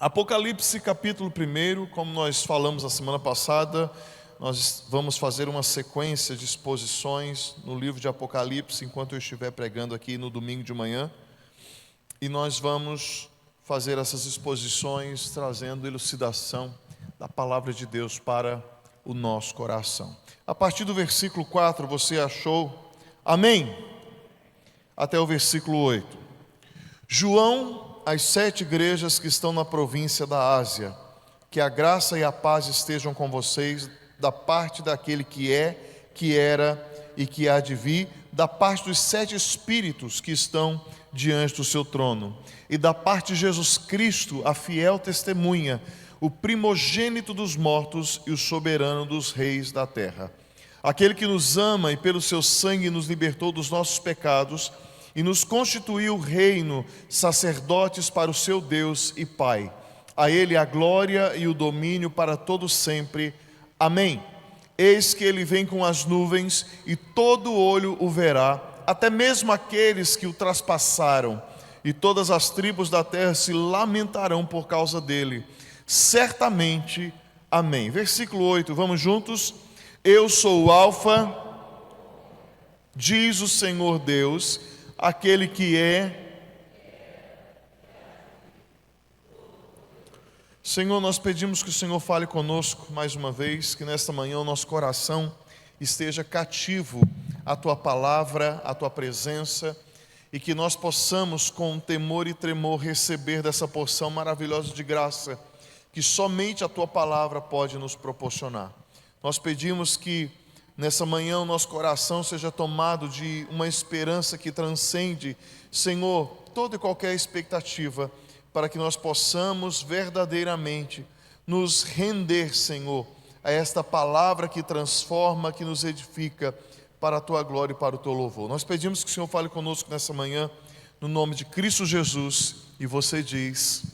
Apocalipse capítulo 1, como nós falamos a semana passada, nós vamos fazer uma sequência de exposições no livro de Apocalipse, enquanto eu estiver pregando aqui no domingo de manhã. E nós vamos fazer essas exposições trazendo elucidação da palavra de Deus para o nosso coração. A partir do versículo 4, você achou? Amém? Até o versículo 8. João, às 7 igrejas que estão na província da Ásia, que a graça e a paz estejam com vocês, da parte daquele que é, que era e que há de vir, da parte dos 7 espíritos que estão diante do seu trono, e da parte de Jesus Cristo, a fiel testemunha, o primogênito dos mortos e o soberano dos reis da terra. Aquele que nos ama e pelo seu sangue nos libertou dos nossos pecados e nos constituiu reino, sacerdotes para o seu Deus e Pai. A ele a glória e o domínio para todo sempre. Amém. Eis que ele vem com as nuvens e todo olho o verá, até mesmo aqueles que o traspassaram, e todas as tribos da terra se lamentarão por causa dele. Certamente. Amém. Versículo 8, vamos juntos? Eu sou o Alfa, diz o Senhor Deus, aquele que é. Senhor, nós pedimos que o Senhor fale conosco mais uma vez, que nesta manhã o nosso coração esteja cativo à Tua palavra, à Tua presença, e que nós possamos com temor e tremor receber dessa porção maravilhosa de graça, que somente a Tua palavra pode nos proporcionar. Nós pedimos que nessa manhã o nosso coração seja tomado de uma esperança que transcende, Senhor, toda e qualquer expectativa, para que nós possamos verdadeiramente nos render, Senhor, a esta palavra que transforma, que nos edifica para a Tua glória e para o Teu louvor. Nós pedimos que o Senhor fale conosco nessa manhã, no nome de Cristo Jesus, e você diz: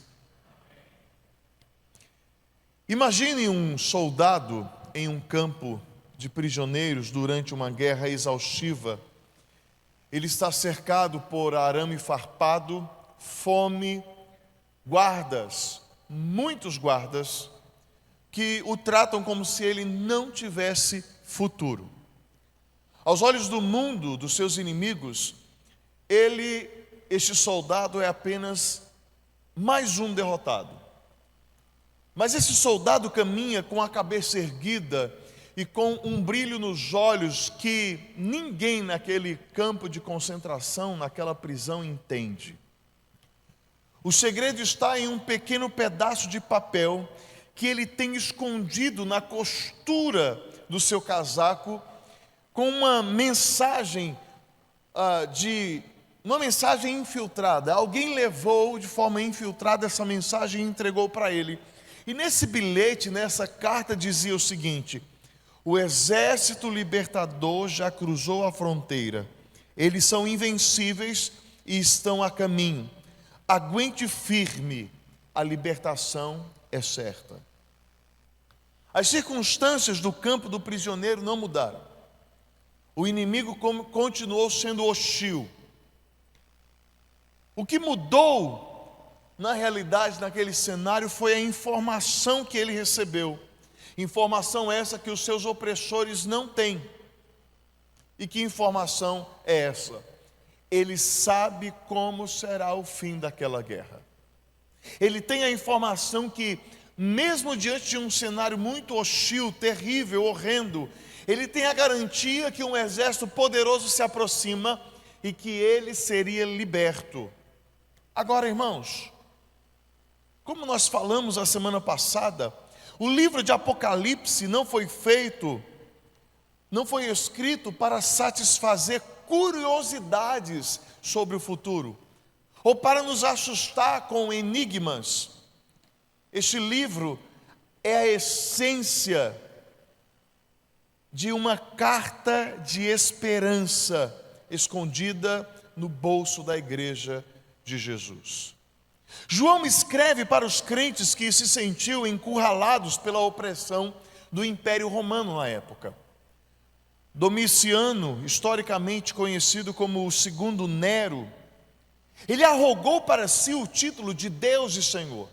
imagine um soldado em um campo de prisioneiros durante uma guerra exaustiva. Ele está cercado por arame farpado, fome, guardas, muitos guardas, que o tratam como se ele não tivesse futuro. Aos olhos do mundo, dos seus inimigos, este soldado é apenas mais um derrotado. Mas esse soldado caminha com a cabeça erguida e com um brilho nos olhos que ninguém naquele campo de concentração, naquela prisão, entende. O segredo está em um pequeno pedaço de papel que ele tem escondido na costura do seu casaco, com uma mensagem uma mensagem infiltrada. Alguém levou de forma infiltrada essa mensagem e entregou para ele. E nesse bilhete, nessa carta, dizia o seguinte: o exército libertador já cruzou a fronteira. Eles são invencíveis e estão a caminho. Aguente firme, a libertação é certa. As circunstâncias do campo do prisioneiro não mudaram. O inimigo continuou sendo hostil. O que mudou, na realidade, naquele cenário, foi a informação que ele recebeu. Informação essa que os seus opressores não têm. E que informação é essa? Ele sabe como será o fim daquela guerra. Ele tem a informação que, mesmo diante de um cenário muito hostil, terrível, horrendo, ele tem a garantia que um exército poderoso se aproxima e que ele seria liberto. Agora, irmãos, como nós falamos a semana passada, o livro de Apocalipse não foi escrito para satisfazer curiosidades sobre o futuro, ou para nos assustar com enigmas. Este livro é a essência de uma carta de esperança escondida no bolso da igreja de Jesus. João escreve para os crentes que se sentiam encurralados pela opressão do Império Romano na época. Domiciano, historicamente conhecido como o segundo Nero, ele arrogou para si o título de Deus e Senhor.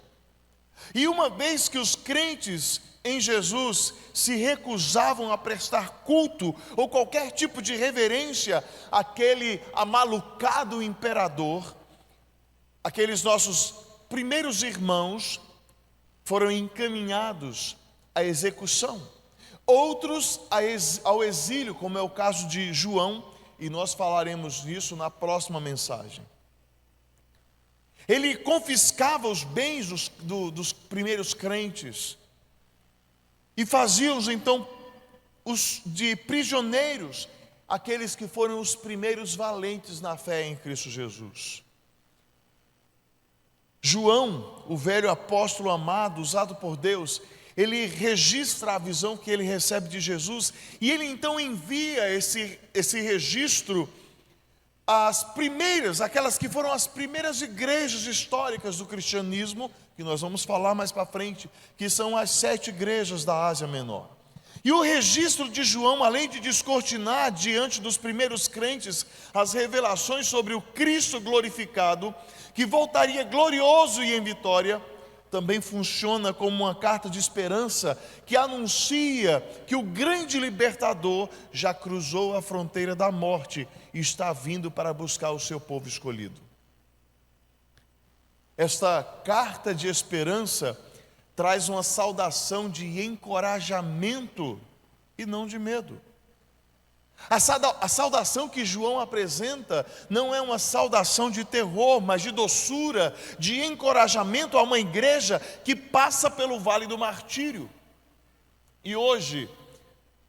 E uma vez que os crentes em Jesus se recusavam a prestar culto ou qualquer tipo de reverência àquele amalucado imperador, aqueles nossos primeiros irmãos foram encaminhados à execução. Outros ao exílio, como é o caso de João, e nós falaremos disso na próxima mensagem. Ele confiscava os bens dos primeiros crentes e fazia-os então de prisioneiros, aqueles que foram os primeiros valentes na fé em Cristo Jesus. João, o velho apóstolo amado, usado por Deus, ele registra a visão que ele recebe de Jesus, e ele então envia esse registro às primeiras, aquelas que foram as primeiras igrejas históricas do cristianismo, que nós vamos falar mais para frente, que são as 7 igrejas da Ásia Menor. E o registro de João, além de descortinar diante dos primeiros crentes as revelações sobre o Cristo glorificado, que voltaria glorioso e em vitória, também funciona como uma carta de esperança que anuncia que o grande libertador já cruzou a fronteira da morte e está vindo para buscar o seu povo escolhido. Esta carta de esperança traz uma saudação de encorajamento e não de medo. A saudação que João apresenta não é uma saudação de terror, mas de doçura, de encorajamento a uma igreja que passa pelo vale do martírio. E hoje,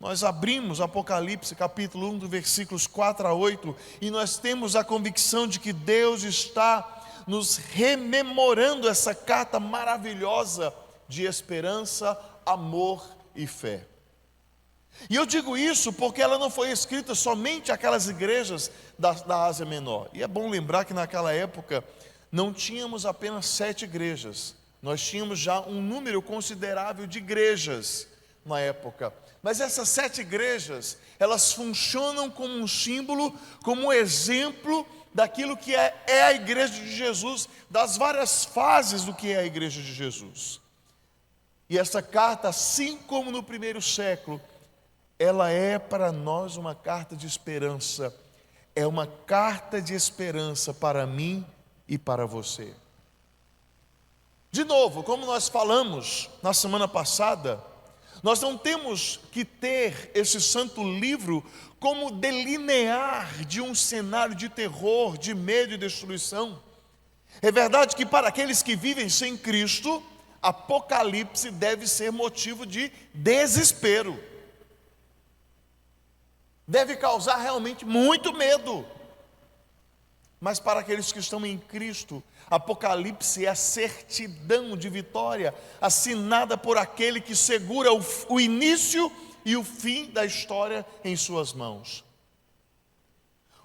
nós abrimos Apocalipse capítulo 1, do versículos 4 a 8, e nós temos a convicção de que Deus está nos rememorando essa carta maravilhosa de esperança, amor e fé. E eu digo isso porque ela não foi escrita somente àquelas igrejas da Ásia Menor. E é bom lembrar que naquela época não tínhamos apenas 7 igrejas. Nós tínhamos já um número considerável de igrejas na época. Mas essas 7 igrejas, elas funcionam como um símbolo, como um exemplo daquilo que é a igreja de Jesus, das várias fases do que é a igreja de Jesus. E essa carta, assim como no primeiro século, ela é para nós uma carta de esperança. É uma carta de esperança para mim e para você. De novo, como nós falamos na semana passada, nós não temos que ter esse santo livro como delinear de um cenário de terror, de medo e destruição. É verdade que para aqueles que vivem sem Cristo, Apocalipse deve ser motivo de desespero. Deve causar realmente muito medo. Mas para aqueles que estão em Cristo, Apocalipse é a certidão de vitória, assinada por aquele que segura o início e o fim da história em suas mãos.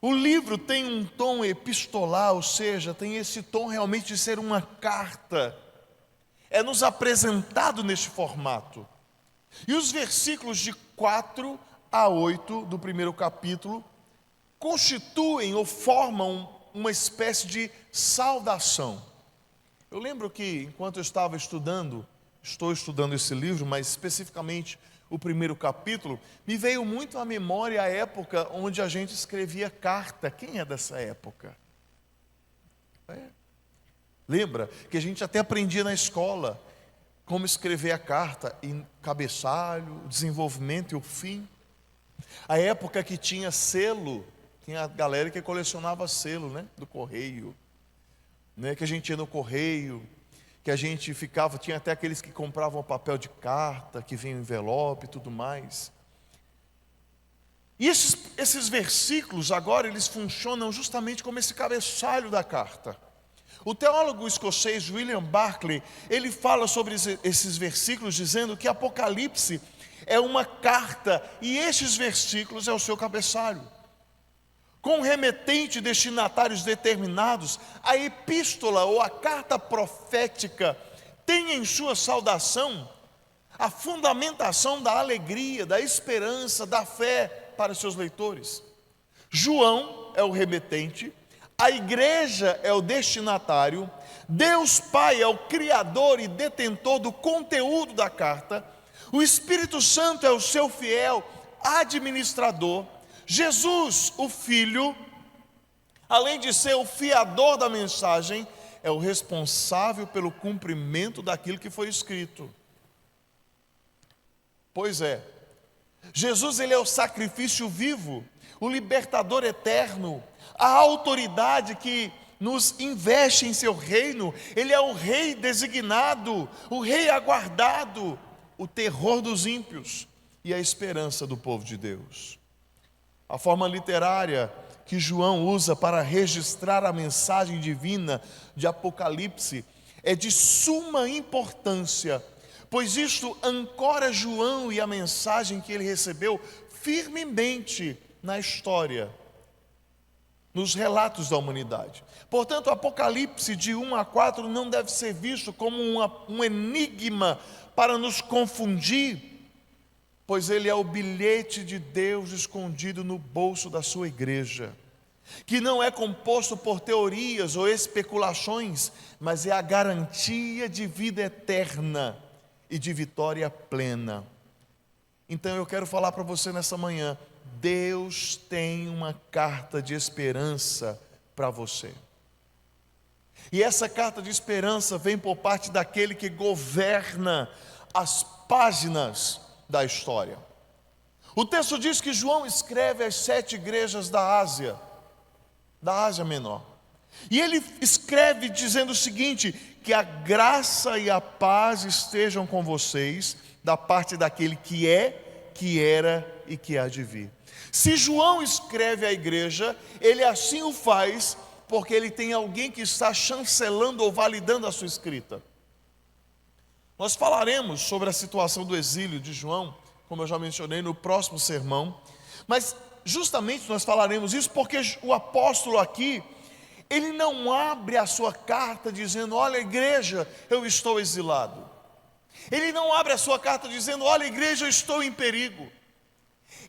O livro tem um tom epistolar, ou seja, tem esse tom realmente de ser uma carta. É nos apresentado neste formato. E os versículos de 4 a 8 do primeiro capítulo constituem ou formam uma espécie de saudação. Eu lembro que enquanto eu estou estudando esse livro, mas especificamente o primeiro capítulo, me veio muito à memória a época onde a gente escrevia carta. Quem é dessa época? Lembra que a gente até aprendia na escola como escrever a carta, em cabeçalho, o desenvolvimento e o fim. A época que tinha selo, tinha a galera que colecionava selo, né, do correio, né, que a gente ia no correio, que a gente ficava, tinha até aqueles que compravam papel de carta, que vinha em envelope e tudo mais. E esses versículos agora, eles funcionam justamente como esse cabeçalho da carta. O teólogo escocês William Barclay, ele fala sobre esses versículos, dizendo que Apocalipse é uma carta, e estes versículos é o seu cabeçalho. Com remetente e destinatários determinados, a epístola ou a carta profética tem em sua saudação a fundamentação da alegria, da esperança, da fé para seus leitores. João é o remetente, A igreja é o destinatário, Deus Pai é o criador e detentor do conteúdo da carta, o Espírito Santo é o seu fiel administrador, Jesus, o Filho, além de ser o fiador da mensagem, é o responsável pelo cumprimento daquilo que foi escrito. Pois é, Jesus, ele é o sacrifício vivo, o libertador eterno, a autoridade que nos investe em seu reino. Ele é o rei designado, o rei aguardado, o terror dos ímpios e a esperança do povo de Deus. A forma literária que João usa para registrar a mensagem divina de Apocalipse é de suma importância, pois isto ancora João e a mensagem que ele recebeu firmemente na história, nos relatos da humanidade. Portanto, o Apocalipse de 1 a 4 não deve ser visto como um enigma para nos confundir, pois ele é o bilhete de Deus escondido no bolso da sua igreja, que não é composto por teorias ou especulações, mas é a garantia de vida eterna e de vitória plena. Então eu quero falar para você nessa manhã: Deus tem uma carta de esperança para você. E essa carta de esperança vem por parte daquele que governa as páginas da história. O texto diz que João escreve às 7 igrejas da Ásia Menor. E ele escreve dizendo o seguinte: que a graça e a paz estejam com vocês, da parte daquele que é, que era e que há de vir. Se João escreve à igreja, ele assim o faz porque ele tem alguém que está chancelando ou validando a sua escrita. Nós falaremos sobre a situação do exílio de João, como eu já mencionei, no próximo sermão, mas justamente nós falaremos isso porque o apóstolo aqui, ele não abre a sua carta dizendo: olha, igreja, eu estou exilado. Ele não abre a sua carta dizendo: olha, igreja, eu estou em perigo.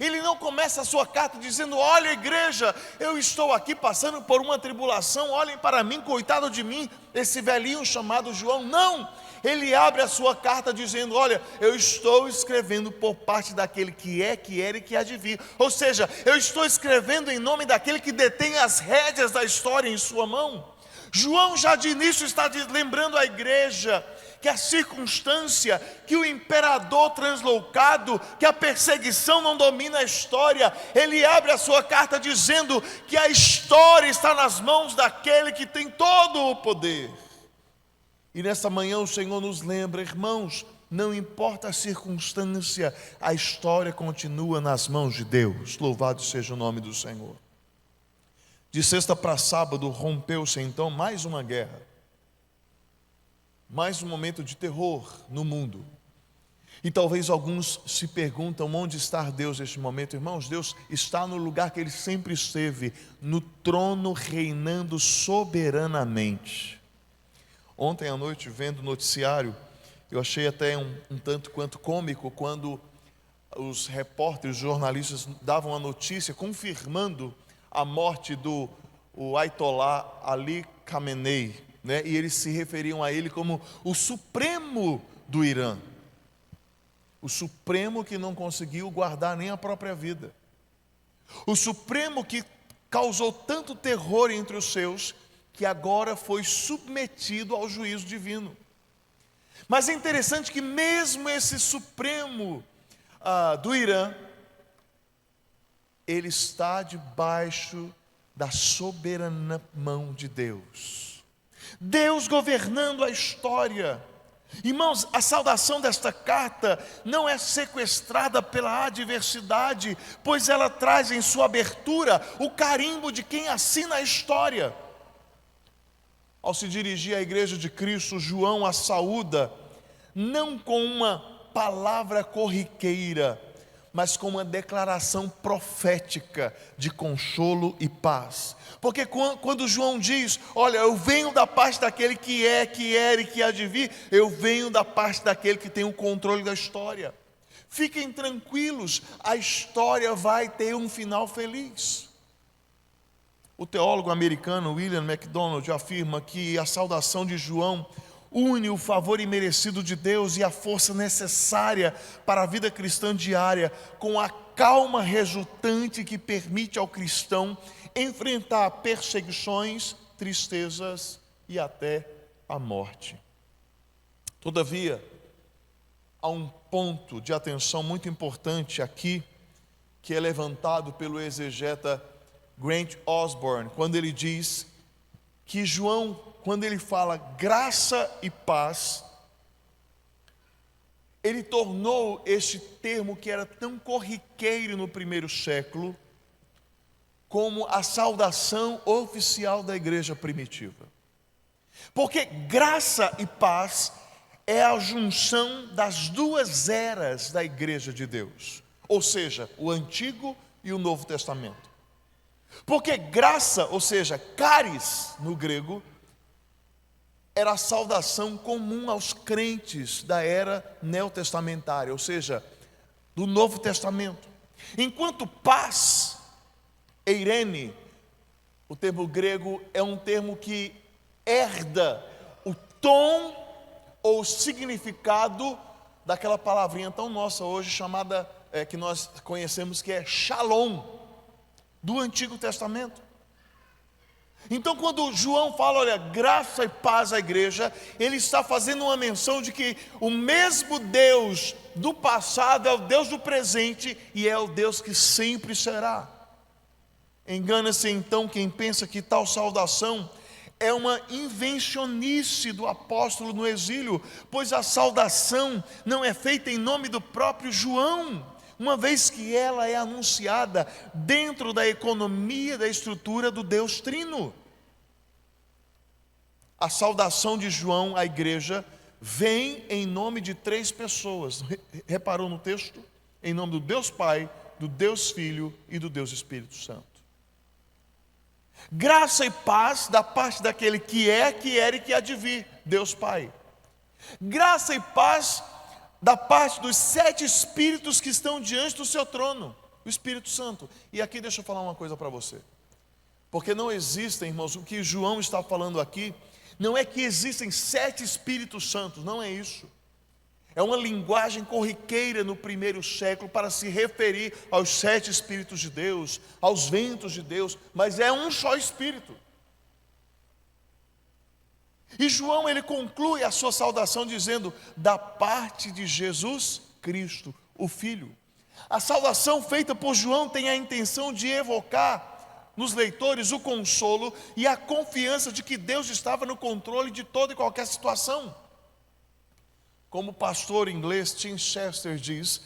Ele não começa a sua carta dizendo: olha, igreja, eu estou aqui passando por uma tribulação, olhem para mim, coitado de mim, esse velhinho chamado João. Não, ele abre a sua carta dizendo: olha, eu estou escrevendo por parte daquele que é, que era e que há de vir. Ou seja, eu estou escrevendo em nome daquele que detém as rédeas da história em sua mão. João já de início está lembrando à igreja que a circunstância, que o imperador translocado, que a perseguição não domina a história. Ele abre a sua carta dizendo que a história está nas mãos daquele que tem todo o poder. E nessa manhã o Senhor nos lembra: irmãos, não importa a circunstância, a história continua nas mãos de Deus. Louvado seja o nome do Senhor. De sexta para sábado rompeu-se então mais uma guerra, mais um momento de terror no mundo. E talvez alguns se perguntam: onde está Deus neste momento? Irmãos, Deus está no lugar que Ele sempre esteve, no trono, reinando soberanamente. Ontem à noite, vendo o noticiário, eu achei até um tanto quanto cômico quando os repórteres, os jornalistas davam a notícia confirmando a morte do Ayatollah Ali Khamenei, né? E eles se referiam a ele como o supremo do Irã, o supremo que não conseguiu guardar nem a própria vida, o supremo que causou tanto terror entre os seus, que agora foi submetido ao juízo divino. Mas é interessante que mesmo esse supremo do Irã, ele está debaixo da soberana mão de Deus. Deus governando a história. Irmãos, a saudação desta carta não é sequestrada pela adversidade, pois ela traz em sua abertura o carimbo de quem assina a história. Ao se dirigir à igreja de Cristo, João a saúda, não com uma palavra corriqueira, mas com uma declaração profética de consolo e paz. Porque quando João diz: olha, eu venho da parte daquele que é, que era e que há de vir, eu venho da parte daquele que tem o controle da história. Fiquem tranquilos, a história vai ter um final feliz. O teólogo americano William MacDonald afirma que a saudação de João une o favor imerecido de Deus e a força necessária para a vida cristã diária, com a calma resultante que permite ao cristão enfrentar perseguições, tristezas e até a morte. Todavia, há um ponto de atenção muito importante aqui, que é levantado pelo exegeta Grant Osborne, quando ele diz que João, quando ele fala graça e paz, ele tornou este termo que era tão corriqueiro no primeiro século, como a saudação oficial da igreja primitiva. Porque graça e paz é a junção das duas eras da igreja de Deus, ou seja, o Antigo e o Novo Testamento. Porque graça, ou seja, charis no grego, era a saudação comum aos crentes da era neotestamentária, ou seja, do Novo Testamento. Enquanto paz, eirene, o termo grego é um termo que herda o tom ou o significado daquela palavrinha tão nossa hoje chamada, que nós conhecemos, que é shalom, do Antigo Testamento. Então, quando João fala, olha, graça e paz à igreja, ele está fazendo uma menção de que o mesmo Deus do passado é o Deus do presente e é o Deus que sempre será. Engana-se então quem pensa que tal saudação é uma invencionice do apóstolo no exílio, pois a saudação não é feita em nome do próprio João, uma vez que ela é anunciada dentro da economia, da estrutura do Deus Trino. A saudação de João à igreja vem em nome de três pessoas. Reparou no texto? Em nome do Deus Pai, do Deus Filho e do Deus Espírito Santo. Graça e paz da parte daquele que é, que era e que há de vir, Deus Pai. Graça e paz da parte dos 7 espíritos que estão diante do seu trono, o Espírito Santo. E aqui deixa eu falar uma coisa para você, porque não existem, irmãos, o que João está falando aqui, não é que existem 7 Espíritos Santos, não é isso. É uma linguagem corriqueira no primeiro século para se referir aos 7 Espíritos de Deus, aos ventos de Deus, mas é um só Espírito. E João, ele conclui a sua saudação dizendo, da parte de Jesus Cristo, o Filho. A saudação feita por João tem a intenção de evocar nos leitores o consolo e a confiança de que Deus estava no controle de toda e qualquer situação. Como o pastor inglês Tim Chester diz,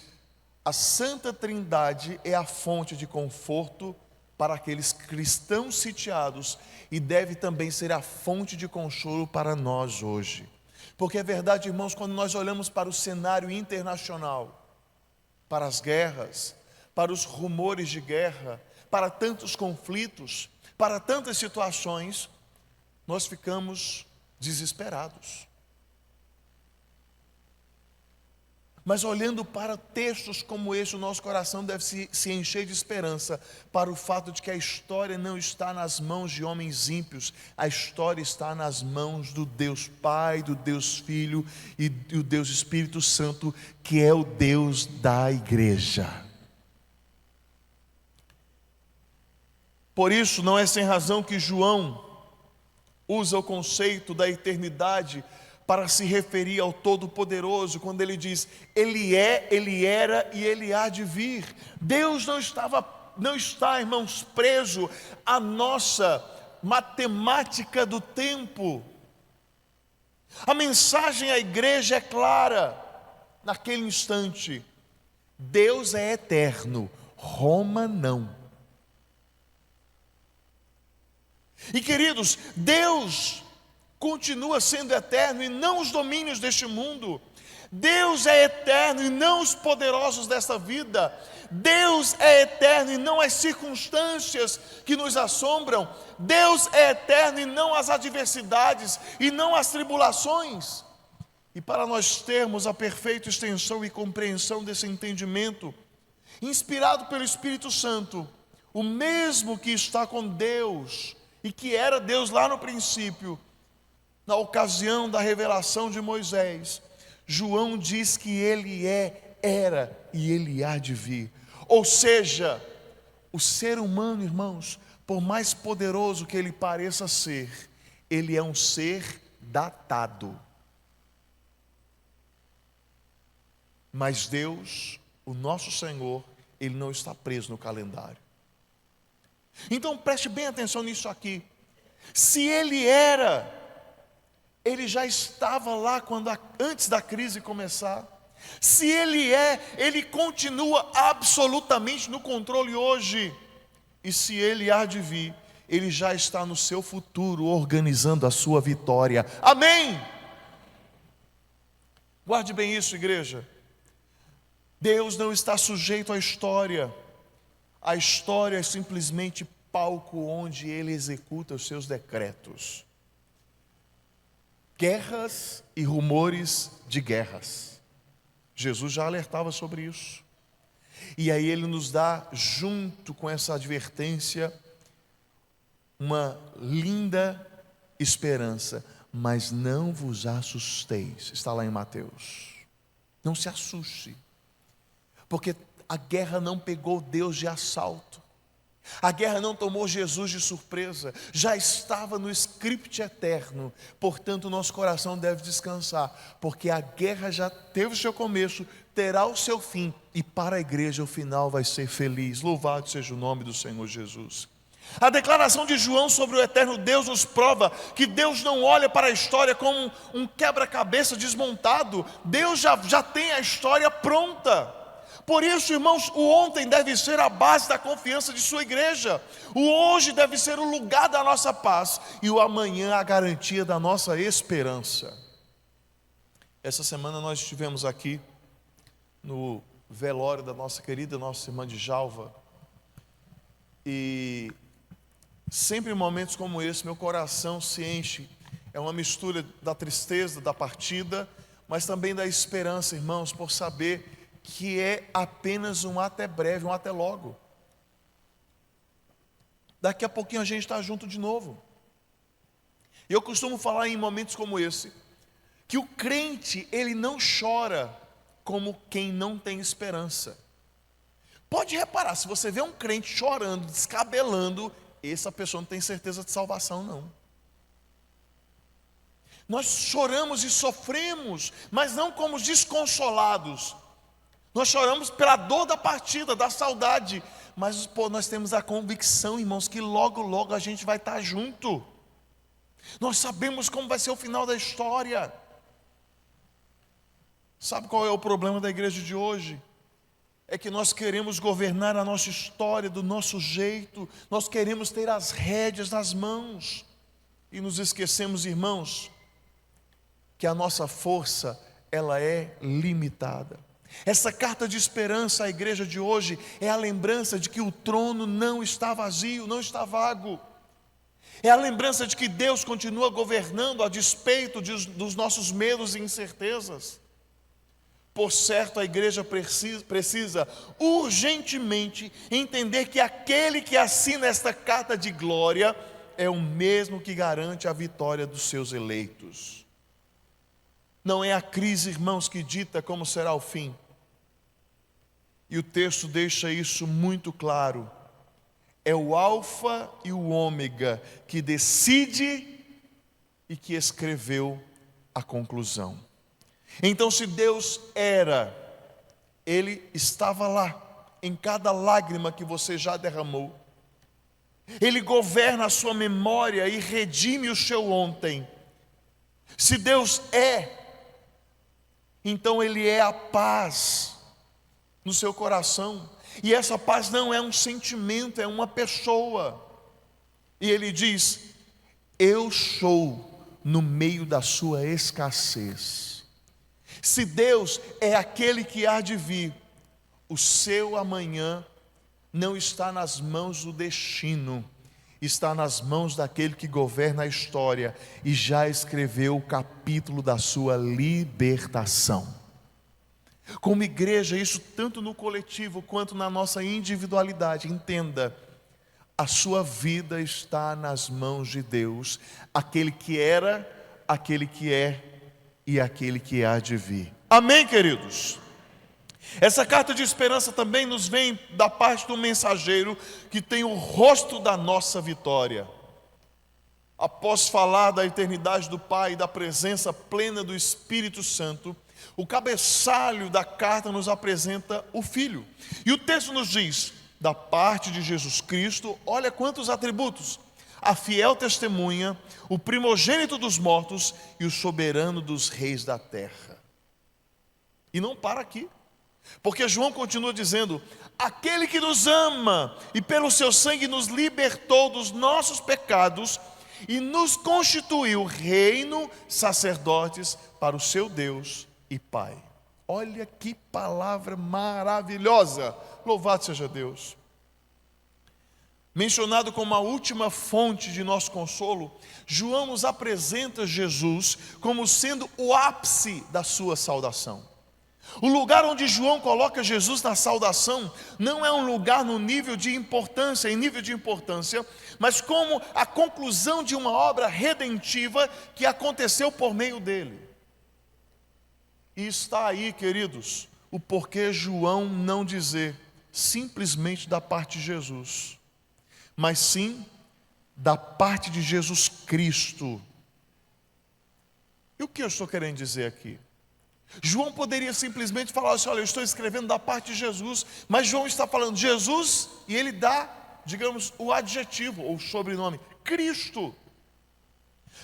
a Santa Trindade é a fonte de conforto para aqueles cristãos sitiados e deve também ser a fonte de consolo para nós hoje. Porque é verdade, irmãos, quando nós olhamos para o cenário internacional, para as guerras, para os rumores de guerra, para tantos conflitos, para tantas situações, nós ficamos desesperados. Mas olhando para textos como este, o nosso coração deve se encher de esperança para o fato de que a história não está nas mãos de homens ímpios, a história está nas mãos do Deus Pai, do Deus Filho e do Deus Espírito Santo, que é o Deus da igreja. Por isso, não é sem razão que João usa o conceito da eternidade para se referir ao Todo-Poderoso, quando ele diz, Ele é, Ele era e Ele há de vir. Deus não está, irmãos, preso à nossa matemática do tempo. A mensagem à igreja é clara, naquele instante, Deus é eterno, Roma não. E queridos, Deus continua sendo eterno e não os domínios deste mundo. Deus é eterno e não os poderosos desta vida. Deus é eterno e não as circunstâncias que nos assombram. Deus é eterno e não as adversidades e não as tribulações. E para nós termos a perfeita extensão e compreensão desse entendimento, inspirado pelo Espírito Santo, o mesmo que está com Deus e que era Deus lá no princípio, na ocasião da revelação de Moisés, João diz que ele era e ele há de vir. Ou seja, o ser humano, irmãos, por mais poderoso que ele pareça ser, ele é um ser datado. Mas Deus, o nosso Senhor, ele não está preso no calendário. Então preste bem atenção nisso aqui. Se ele era, ele já estava lá antes da crise começar. Se ele ele continua absolutamente no controle hoje. E se ele há de vir, ele já está no seu futuro, organizando a sua vitória. Amém? Guarde bem isso, igreja. Deus não está sujeito à história. A história é simplesmente palco onde ele executa os seus decretos. Guerras e rumores de guerras. Jesus já alertava sobre isso. E aí ele nos dá, junto com essa advertência, uma linda esperança. Mas não vos assusteis. Está lá em Mateus. Não se assuste. Porque a guerra não pegou Deus de assalto. A guerra não tomou Jesus de surpresa. Já estava no script eterno. Portanto, nosso coração deve descansar. Porque a guerra já teve o seu começo, terá o seu fim. E para a igreja o final vai ser feliz. Louvado seja o nome do Senhor Jesus. A declaração de João sobre o eterno Deus nos prova que Deus não olha para a história como um quebra-cabeça desmontado. Deus já tem a história pronta. Por isso, irmãos, o ontem deve ser a base da confiança de sua igreja. O hoje deve ser o lugar da nossa paz. E o amanhã a garantia da nossa esperança. Essa semana nós estivemos aqui no velório da nossa querida, nossa irmã Djalva. E sempre em momentos como esse, meu coração se enche. É uma mistura da tristeza, da partida, mas também da esperança, irmãos, por saber que é apenas um até breve, um até logo. Daqui a pouquinho a gente está junto de novo. E eu costumo falar em momentos como esse, que o crente, ele não chora como quem não tem esperança. Pode reparar, se você vê um crente chorando, descabelando, essa pessoa não tem certeza de salvação, não. Nós choramos e sofremos, mas não como os desconsolados. Nós choramos pela dor da partida, da saudade, mas nós temos a convicção, irmãos, que logo, logo a gente vai estar junto. Nós sabemos como vai ser o final da história. Sabe qual é o problema da igreja de hoje? É que nós queremos governar a nossa história do nosso jeito, nós queremos ter as rédeas nas mãos, e nos esquecemos, irmãos, que a nossa força, ela é limitada. Essa carta de esperança à igreja de hoje é a lembrança de que o trono não está vazio, não está vago. É a lembrança de que Deus continua governando a despeito dos nossos medos e incertezas. Por certo, a igreja precisa urgentemente entender que aquele que assina esta carta de glória é o mesmo que garante a vitória dos seus eleitos. Não é a crise, irmãos, que dita como será o fim. E o texto deixa isso muito claro. É o alfa e o ômega que decide e que escreveu a conclusão. Então, se Deus era, Ele estava lá, em cada lágrima que você já derramou. Ele governa a sua memória e redime o seu ontem. Se Deus é, então Ele é a paz no seu coração. E essa paz não é um sentimento, é uma pessoa. E Ele diz: eu sou no meio da sua escassez. Se Deus é aquele que há de vir, o seu amanhã não está nas mãos do destino, está nas mãos daquele que governa a história e já escreveu o capítulo da sua libertação. Como igreja, isso tanto no coletivo quanto na nossa individualidade, entenda, A sua vida está nas mãos de Deus, aquele que era, aquele que é e aquele que há de vir. Amém, queridos? Essa carta de esperança também nos vem da parte do mensageiro que tem o rosto da nossa vitória. Após falar da eternidade do Pai e da presença plena do Espírito Santo, o cabeçalho da carta nos apresenta o Filho. E o texto nos diz: da parte de Jesus Cristo, olha quantos atributos: a fiel testemunha, o primogênito dos mortos e o soberano dos reis da terra. E não para aqui, porque João continua dizendo: aquele que nos ama e pelo seu sangue nos libertou dos nossos pecados e nos constituiu reino, sacerdotes para o seu Deus e Pai. Olha que palavra maravilhosa! Louvado seja Deus. Mencionado como a última fonte de nosso consolo, João nos apresenta Jesus como sendo o ápice da sua saudação. O lugar onde João coloca Jesus na saudação não é um lugar no nível de importância, em nível de importância, mas como a conclusão de uma obra redentiva que aconteceu por meio dele. E está aí, queridos, o porquê João não dizer simplesmente da parte de Jesus, mas sim da parte de Jesus Cristo. E o que eu estou querendo dizer aqui? João poderia simplesmente falar assim: olha, eu estou escrevendo da parte de Jesus, mas João está falando Jesus e ele dá, digamos, o adjetivo ou o sobrenome, Cristo.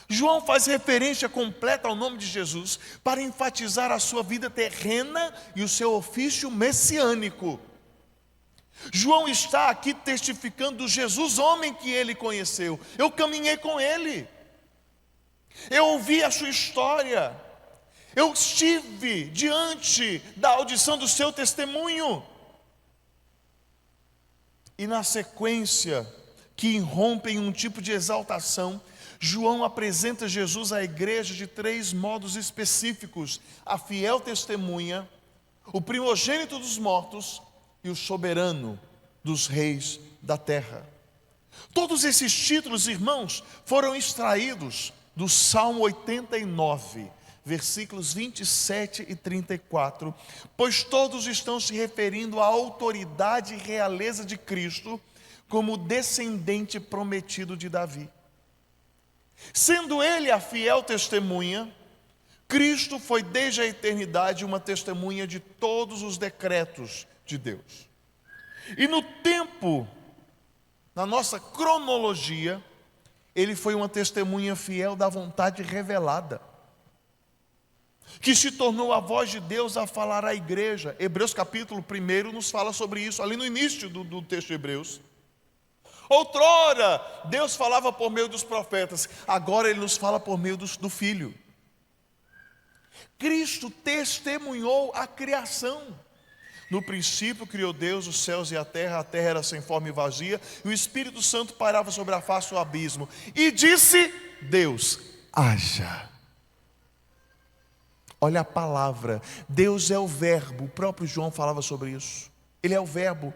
João faz referência completa ao nome de Jesus para enfatizar a sua vida terrena e o seu ofício messiânico. João está aqui testificando do Jesus homem que ele conheceu. Eu caminhei com ele, eu ouvi a sua história, eu estive diante da audição do seu testemunho. E na sequência, que irrompe em um tipo de exaltação, João apresenta Jesus à igreja de 3 modos específicos: a fiel testemunha, o primogênito dos mortos e o soberano dos reis da terra. Todos esses títulos, irmãos, foram extraídos do Salmo 89, versículos 27 e 34, pois todos estão se referindo à autoridade e realeza de Cristo como descendente prometido de Davi. Sendo ele a fiel testemunha, Cristo foi desde a eternidade uma testemunha de todos os decretos de Deus. E no tempo, na nossa cronologia, ele foi uma testemunha fiel da vontade revelada, que se tornou a voz de Deus a falar à igreja. Hebreus capítulo 1 nos fala sobre isso, ali no início do texto de Hebreus. Outrora, Deus falava por meio dos profetas, agora Ele nos fala por meio do Filho. Cristo testemunhou a criação. No princípio criou Deus os céus e a terra era sem forma e vazia, e o Espírito Santo pairava sobre a face do abismo. E disse Deus: haja. Olha a palavra, Deus é o verbo, o próprio João falava sobre isso. Ele é o verbo.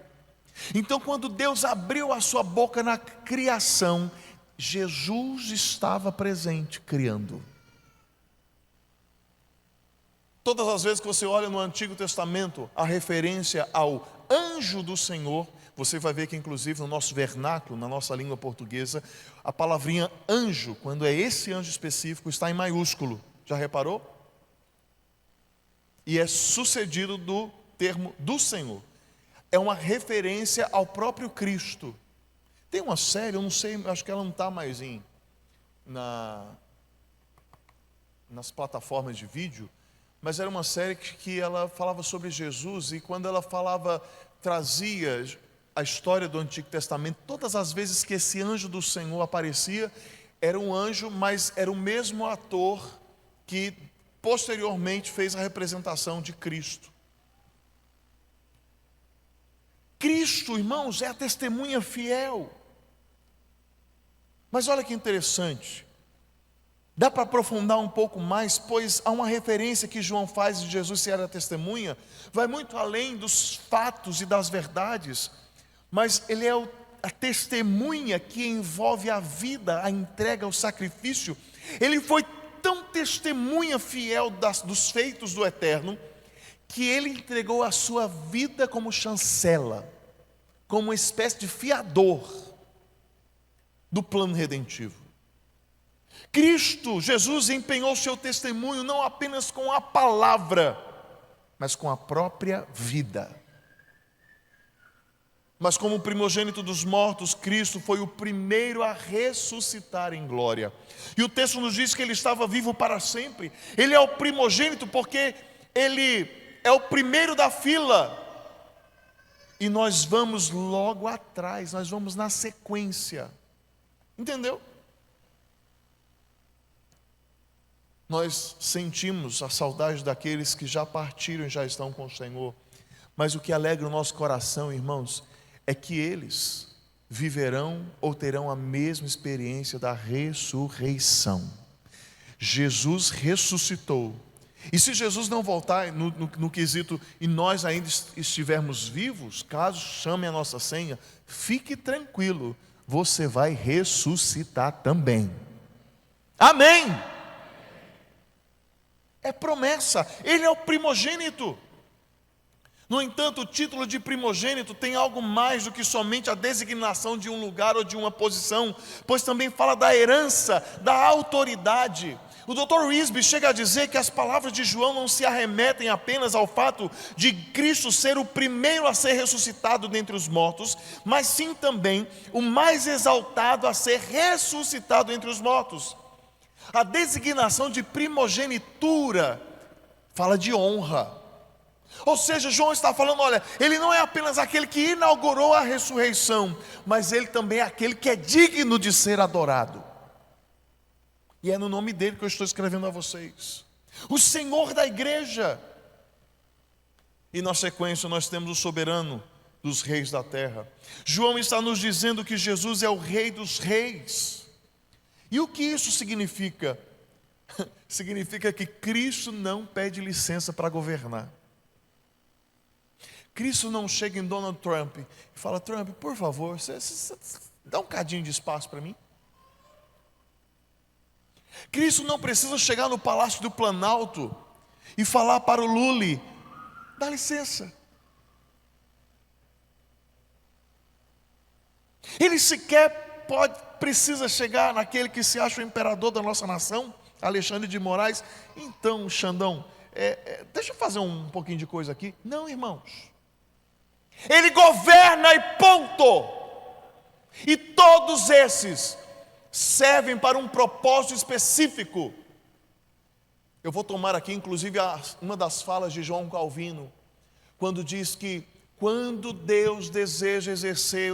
Então, quando Deus abriu a sua boca na criação, Jesus estava presente, criando. Todas as vezes que você olha no Antigo Testamento a referência ao anjo do Senhor, você vai ver que inclusive no nosso vernáculo, na nossa língua portuguesa, a palavrinha anjo, quando é esse anjo específico, está em maiúsculo. Já reparou? E é sucedido do termo do Senhor. É uma referência ao próprio Cristo. Tem uma série, eu não sei, acho que ela não está mais nas plataformas de vídeo, mas era uma série que ela falava sobre Jesus, e quando ela falava, trazia a história do Antigo Testamento, todas as vezes que esse anjo do Senhor aparecia, era um anjo, mas era o mesmo ator que posteriormente fez a representação de Cristo. Cristo, irmãos, é a testemunha fiel. Mas olha que interessante, dá para aprofundar um pouco mais, pois há uma referência que João faz de Jesus ser a testemunha, vai muito além dos fatos e das verdades, mas ele é o a testemunha que envolve a vida, a entrega, o sacrifício. Ele foi tão testemunha fiel dos feitos do Eterno, que ele entregou a sua vida como chancela, como uma espécie de fiador do plano redentivo. Cristo, Jesus, empenhou seu testemunho não apenas com a palavra, mas com a própria vida. Mas como primogênito dos mortos, Cristo foi o primeiro a ressuscitar em glória. E o texto nos diz que ele estava vivo para sempre. Ele é o primogênito porque ele é o primeiro da fila. E nós vamos logo atrás, nós vamos na sequência. Entendeu? Nós sentimos a saudade daqueles que já partiram e já estão com o Senhor. Mas o que alegra o nosso coração, irmãos, é que eles viverão ou terão a mesma experiência da ressurreição. Jesus ressuscitou. E se Jesus não voltar no quesito e nós ainda estivermos vivos, caso chame a nossa senha, fique tranquilo, você vai ressuscitar também. Amém! É promessa, ele é o primogênito. No entanto, o título de primogênito tem algo mais do que somente a designação de um lugar ou de uma posição, pois também fala da herança, da autoridade. O Dr. Risby chega a dizer que as palavras de João não se arremetem apenas ao fato de Cristo ser o primeiro a ser ressuscitado dentre os mortos, mas sim também o mais exaltado a ser ressuscitado entre os mortos. A designação de primogenitura fala de honra. Ou seja, João está falando, olha, ele não é apenas aquele que inaugurou a ressurreição, mas ele também é aquele que é digno de ser adorado. E é no nome dele que eu estou escrevendo a vocês. O Senhor da igreja. E na sequência nós temos o soberano dos reis da terra. João está nos dizendo que Jesus é o rei dos reis. E o que isso significa? Significa que Cristo não pede licença para governar. Cristo não chega em Donald Trump e fala, Trump, por favor, você dá um cadinho de espaço para mim. Cristo não precisa chegar no Palácio do Planalto e falar para o Lully, dá licença. Ele sequer precisa chegar naquele que se acha o imperador da nossa nação, Alexandre de Moraes. Então, Xandão, deixa eu fazer um pouquinho de coisa aqui. Não, irmãos. Ele governa e ponto. E todos esses servem para um propósito específico. Eu vou tomar aqui, inclusive, uma das falas de João Calvino, quando diz que quando Deus deseja exercer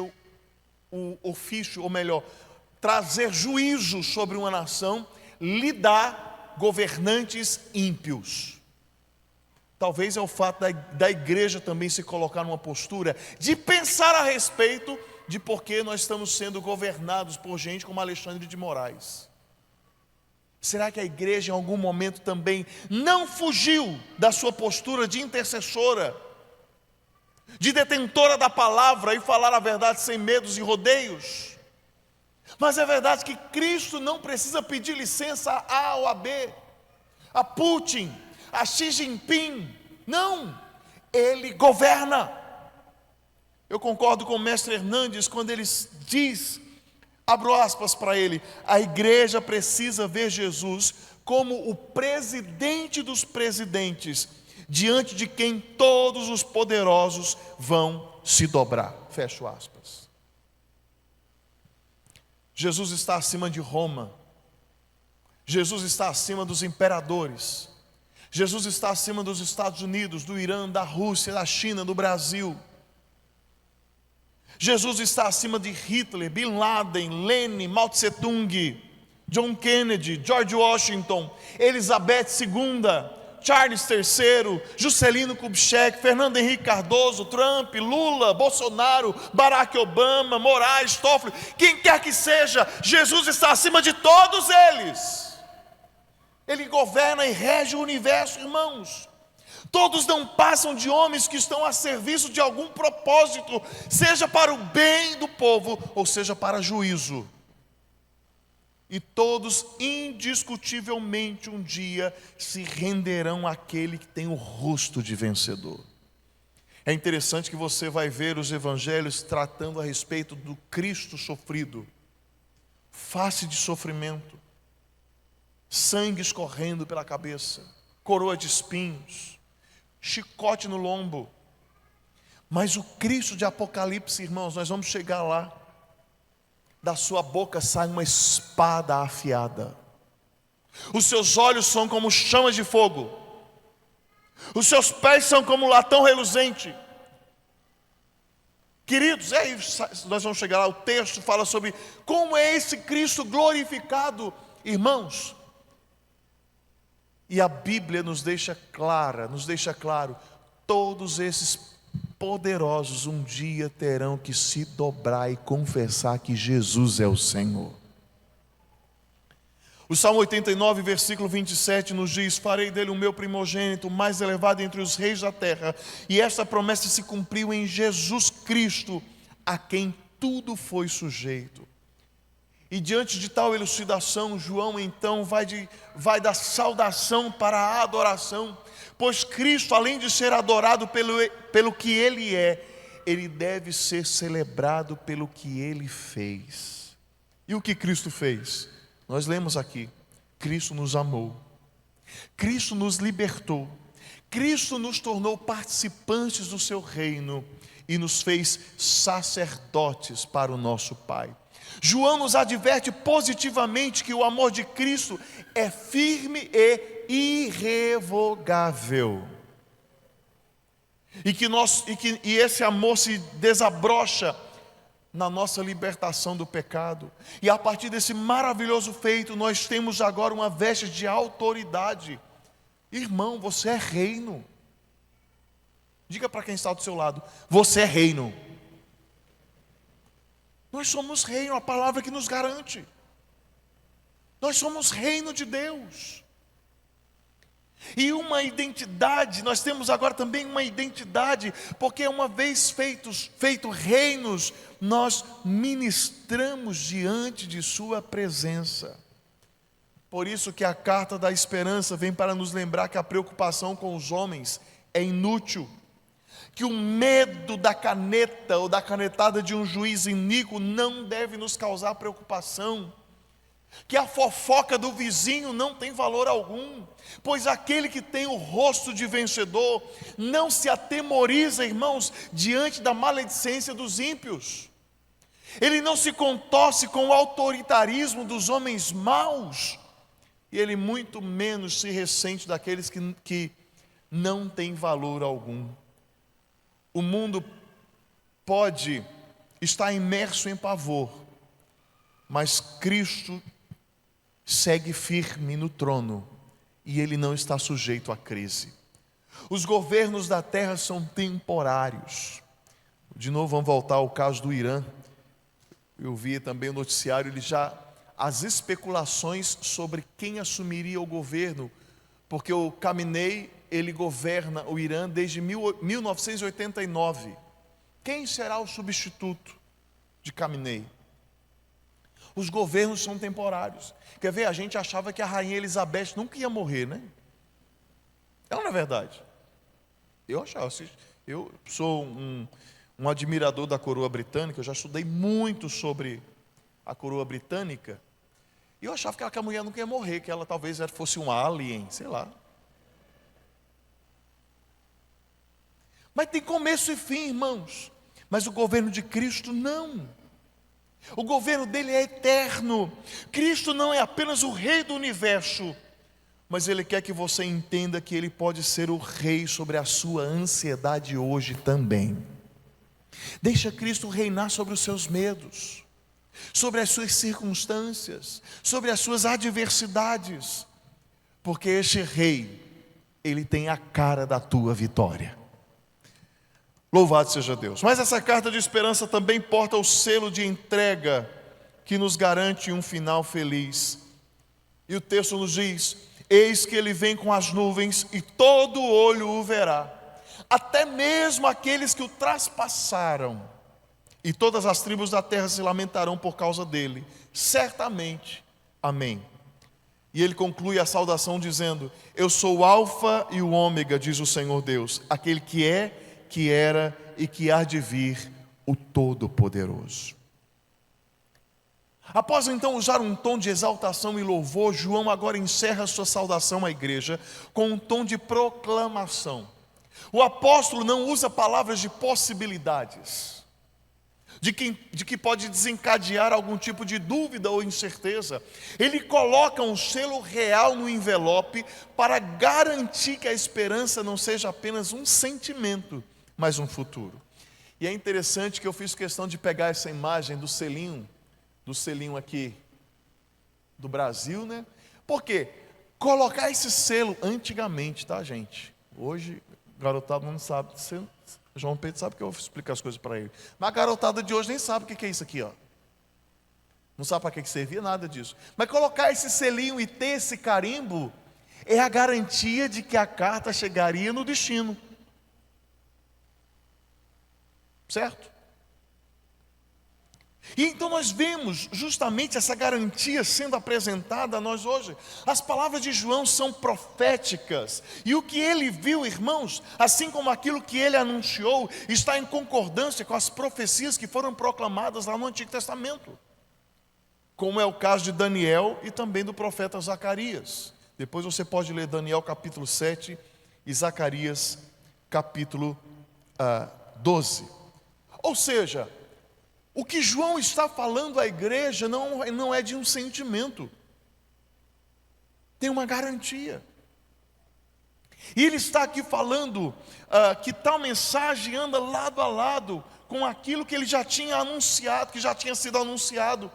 o ofício, ou melhor, trazer juízo sobre uma nação, lhe dá governantes ímpios. Talvez é o fato da igreja também se colocar numa postura de pensar a respeito de por que nós estamos sendo governados por gente como Alexandre de Moraes. Será que a igreja em algum momento também não fugiu da sua postura de intercessora, de detentora da palavra e falar a verdade sem medos e rodeios? Mas é verdade que Cristo não precisa pedir licença a A ou a B, a Putin, a Xi Jinping. Não, Ele governa. Eu concordo com o mestre Hernandes quando ele diz, abro aspas para ele, a igreja precisa ver Jesus como o presidente dos presidentes, diante de quem todos os poderosos vão se dobrar. Fecho aspas. Jesus está acima de Roma. Jesus está acima dos imperadores. Jesus está acima dos Estados Unidos, do Irã, da Rússia, da China, do Brasil. Jesus está acima de Hitler, Bin Laden, Lenin, Mao Tse Tung, John Kennedy, George Washington, Elizabeth II, Charles III, Juscelino Kubitschek, Fernando Henrique Cardoso, Trump, Lula, Bolsonaro, Barack Obama, Moraes, Toffoli, quem quer que seja, Jesus está acima de todos eles. Ele governa e rege o universo, irmãos. Todos não passam de homens que estão a serviço de algum propósito, seja para o bem do povo, ou seja para juízo. E todos indiscutivelmente um dia se renderão àquele que tem o rosto de vencedor. É interessante que você vai ver os evangelhos tratando a respeito do Cristo sofrido, face de sofrimento, sangue escorrendo pela cabeça, coroa de espinhos, chicote no lombo. Mas o Cristo de Apocalipse, irmãos, nós vamos chegar lá. Da sua boca sai uma espada afiada. Os seus olhos são como chamas de fogo. Os seus pés são como latão reluzente. Queridos, nós vamos chegar lá. O texto fala sobre como é esse Cristo glorificado, irmãos. E a Bíblia nos deixa claro, todos esses poderosos um dia terão que se dobrar e confessar que Jesus é o Senhor. O Salmo 89, versículo 27 nos diz: farei dele o meu primogênito, o mais elevado entre os reis da terra. E esta promessa se cumpriu em Jesus Cristo, a quem tudo foi sujeito. E diante de tal elucidação, João então vai da saudação para a adoração. Pois Cristo, além de ser adorado pelo que Ele é, Ele deve ser celebrado pelo que Ele fez. E o que Cristo fez? Nós lemos aqui: Cristo nos amou, Cristo nos libertou, Cristo nos tornou participantes do seu reino e nos fez sacerdotes para o nosso Pai. João nos adverte positivamente que o amor de Cristo é firme e irrevogável, e esse amor se desabrocha na nossa libertação do pecado. E a partir desse maravilhoso feito, nós temos agora uma veste de autoridade. Irmão, você é reino. Diga para quem está do seu lado: você é reino. Nós somos reino, a palavra que nos garante. Nós somos reino de Deus. E uma identidade, nós temos agora também uma identidade, porque uma vez feito reinos, nós ministramos diante de sua presença. Por isso que a carta da esperança vem para nos lembrar que a preocupação com os homens é inútil, que o medo da caneta ou da canetada de um juiz iníquo não deve nos causar preocupação, que a fofoca do vizinho não tem valor algum, pois aquele que tem o rosto de vencedor não se atemoriza, irmãos, diante da maledicência dos ímpios. Ele não se contorce com o autoritarismo dos homens maus, e ele muito menos se ressente daqueles que não têm valor algum. O mundo pode estar imerso em pavor, mas Cristo segue firme no trono e Ele não está sujeito à crise. Os governos da terra são temporários. De novo vamos voltar ao caso do Irã. Eu vi também o noticiário, as especulações sobre quem assumiria o governo, porque o Khamenei, ele governa o Irã desde 1989. Quem será o substituto de Khamenei? Os governos são temporários. Quer ver, a gente achava que a rainha Elizabeth nunca ia morrer, né? Não é verdade? Eu achava. Eu sou um admirador da coroa britânica, eu já estudei muito sobre a coroa britânica, e eu achava que a mulher nunca ia morrer, que ela talvez fosse um alien, sei lá. Mas tem começo e fim, irmãos. Mas o governo de Cristo não. O governo dele é eterno. Cristo não é apenas o rei do universo, mas ele quer que você entenda que ele pode ser o rei sobre a sua ansiedade hoje também. Deixa Cristo reinar sobre os seus medos, sobre as suas circunstâncias, sobre as suas adversidades, porque este rei, ele tem a cara da tua vitória. Louvado seja Deus. Mas essa carta de esperança também porta o selo de entrega que nos garante um final feliz. E o texto nos diz: Eis que ele vem com as nuvens e todo olho o verá, até mesmo aqueles que o traspassaram, e todas as tribos da terra se lamentarão por causa dele, certamente. Amém. E ele conclui a saudação dizendo: eu sou o Alfa e o Ômega, diz o Senhor Deus, aquele que é, que era e que há de vir, o Todo-Poderoso. Após então usar um tom de exaltação e louvor, João agora encerra sua saudação à igreja com um tom de proclamação. O apóstolo não usa palavras de possibilidades, de que pode desencadear algum tipo de dúvida ou incerteza. Ele coloca um selo real no envelope para garantir que a esperança não seja apenas um sentimento, mas um futuro. E é interessante que eu fiz questão de pegar essa imagem do selinho aqui do Brasil, né? Porque colocar esse selo antigamente, tá, gente? Hoje, garotado não sabe. João Pedro sabe que eu explico as coisas para ele. Mas a garotada de hoje nem sabe o que é isso aqui, ó. Não sabe para que servia nada disso. Mas colocar esse selinho e ter esse carimbo é a garantia de que a carta chegaria no destino. Certo? E então nós vemos justamente essa garantia sendo apresentada a nós hoje. As palavras de João são proféticas, e o que ele viu, irmãos, assim como aquilo que ele anunciou, está em concordância com as profecias que foram proclamadas lá no Antigo Testamento, como é o caso de Daniel e também do profeta Zacarias. Depois você pode ler Daniel capítulo 7 e Zacarias capítulo 12. Ou seja, o que João está falando à igreja não é de um sentimento, tem uma garantia. E ele está aqui falando que tal mensagem anda lado a lado com aquilo que ele já tinha anunciado, que já tinha sido anunciado